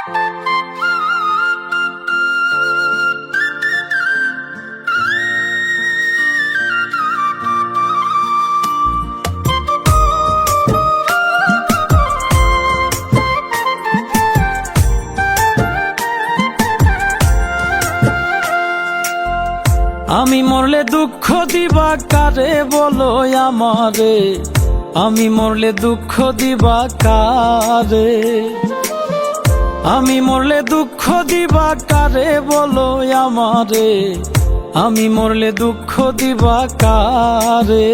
আমি মরলে দুঃখ দিবা কারে বলো আমারে, আমি মরলে দুঃখ দিবা কারে, আমি মরলে দুঃখ দিবা কারে বলো আমারে, আমি মরলে দুঃখ দিবা কারে।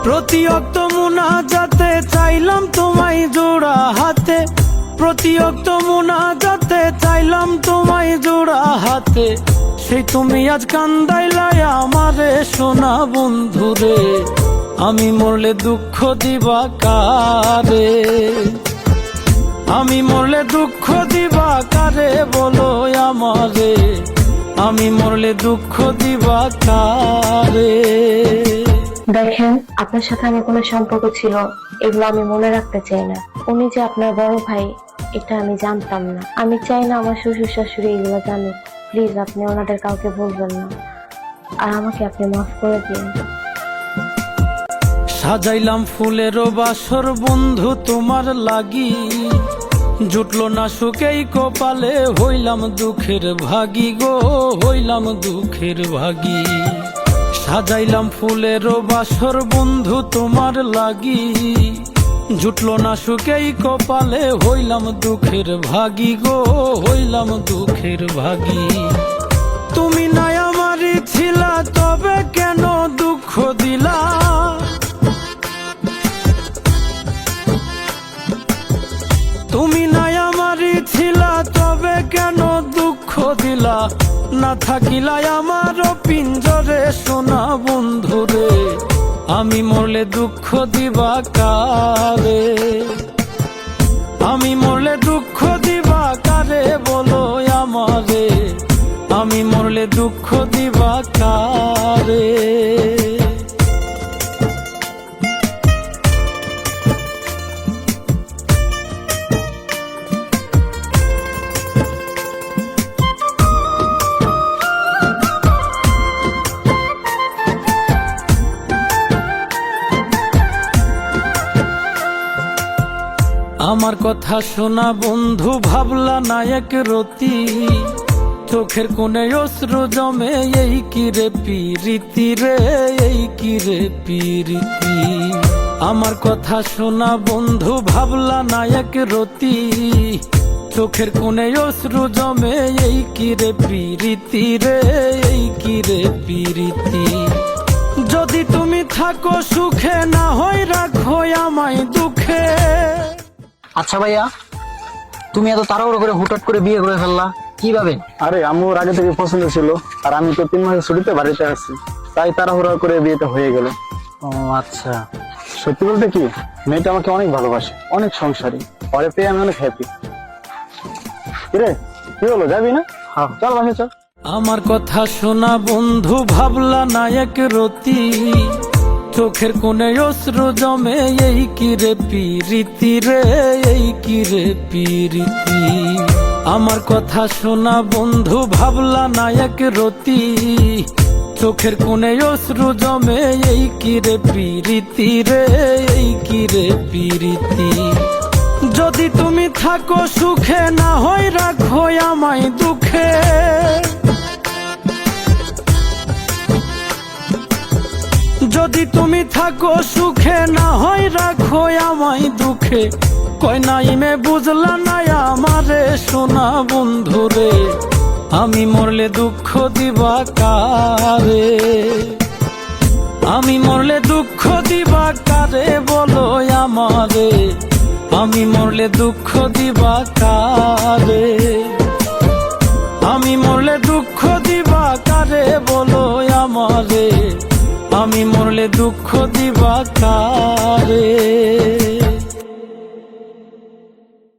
প্রতি অক্ত মুনাজাতে চাইলাম তোমায় জোড়া হাতে, প্রতি অক্ত মুনাজাতে চাইলাম তোমায় জোড়া হাতে, সেই তুমি আজ কান্দাইলাই আমারে সোনা বন্ধুরে, আমি মরলে দুঃখ দিবা কারে, আমি মরলে দুঃখ দিবা কারে বলো আমারে, আমি মরলে দুঃখ দিবা কারে। দেখেন, আপনার সাথে আমার কোনো সম্পর্ক ছিল এগুলো আমি মনে রাখতে চাই না। উনি যে আপনার বড় ভাই এটা আমি জানতাম না। আমি চাই না আমার শ্বশুর শাশুড়ি এগুলো জানুক। প্লিজ আপনি ওনাদের কাউকে বলবেন না, আর আমাকে আপনি মাফ করে দিন। সাজাইলাম ফুলেরও বাসর বন্ধু তোমার লাগি, জুটলো না সুখেই কপালে, হইলাম দুঃখের ভাগী গো, হইলাম দুঃখের ভাগী। সাজাইলাম ফুলেরও বাসর বন্ধু তোমার লাগি, জুটলো না সুখেই কপালে, হইলাম দুঃখের ভাগী গো, হইলাম দুঃখের ভাগী। তুমি নাই আমারই ছিলা তবে কেন দুঃখ দিলা, তুমি নাই আমারই ছিলা তবে কেন দুঃখ দিলা, না থাকিলাই আমারও পিঞ্জরে সোনা বন্ধুরে, আমি মরলে দুঃখ দিবা কারে, আমি মরলে দুঃখ দিবা কারে বলো আমারে, আমি মরলে দুঃখ দিবা কারে। আমার কথা শোনা বন্ধু ভাবলা না এক রতি, চোখের কোণে অশ্রু জমে, এই কি রে পিরিতি রে, এই কি রে পিরিতি। আমার কথা শোনা বন্ধু ভাবলা না এক রতি, চোখের কোণে অশ্রু জমে, এই কি রে পিরিতি রে, এই কি রে পিরিতি। যদি তুমি থাকো সুখে না হয় রাখো আমায় দুঃখে। আচ্ছা ভাইয়া, তুমি এত তাড়াহুড়ো করে হুটহাট করে বিয়ে করে ফেললা কিভাবে? আরে আম্মুর আগে থেকে পছন্দ ছিল, আর আমি তো 3 মাসের ছুটিতে বাড়িতে আছি, তাই তাড়াহুড়ো করে বিয়েটা হয়ে গেল। ও আচ্ছা। সত্যি বলতে কি, মেয়েটা আমাকে অনেক ভালোবাসে, অনেক সংসারী, পরে পেয়ে আমি অনেক হ্যাপি। কিরে কি হলো, যাবি না? হ্যাঁ চল বাসে চল। আমার কথা শোনা বন্ধু ভাবলা না এক রতি, চোখের কোণে অশ্রু জমে, এই কি রে পিরিতি রে, এই কি রে পিরিতি। আমার কথা শোনা বন্ধু ভাবলা না এক রতি, চোখের কোণে অশ্রু জমে, এই কি রে পিরিতি রে, এই কি রে পিরিতি। যদি তুমি থাকো সুখে না হয় রাখো আমায় দুঃখে, যদি তুমি থাকো সুখে না হয় রাখো আমায় দুঃখে। কয় নাই মে বুঝলা না আমারে সোনা বন্ধুরে, আমি মরলে দুঃখ দিবা কারে, আমি মরলে দুঃখ দিবা কারে বলো আমারে, আমি মরলে দুঃখ দিবা কারে, আমি মরলে দুঃখ দিবা কারে বলো আমারে, আমি মরলে দুঃখ দিবা কারে।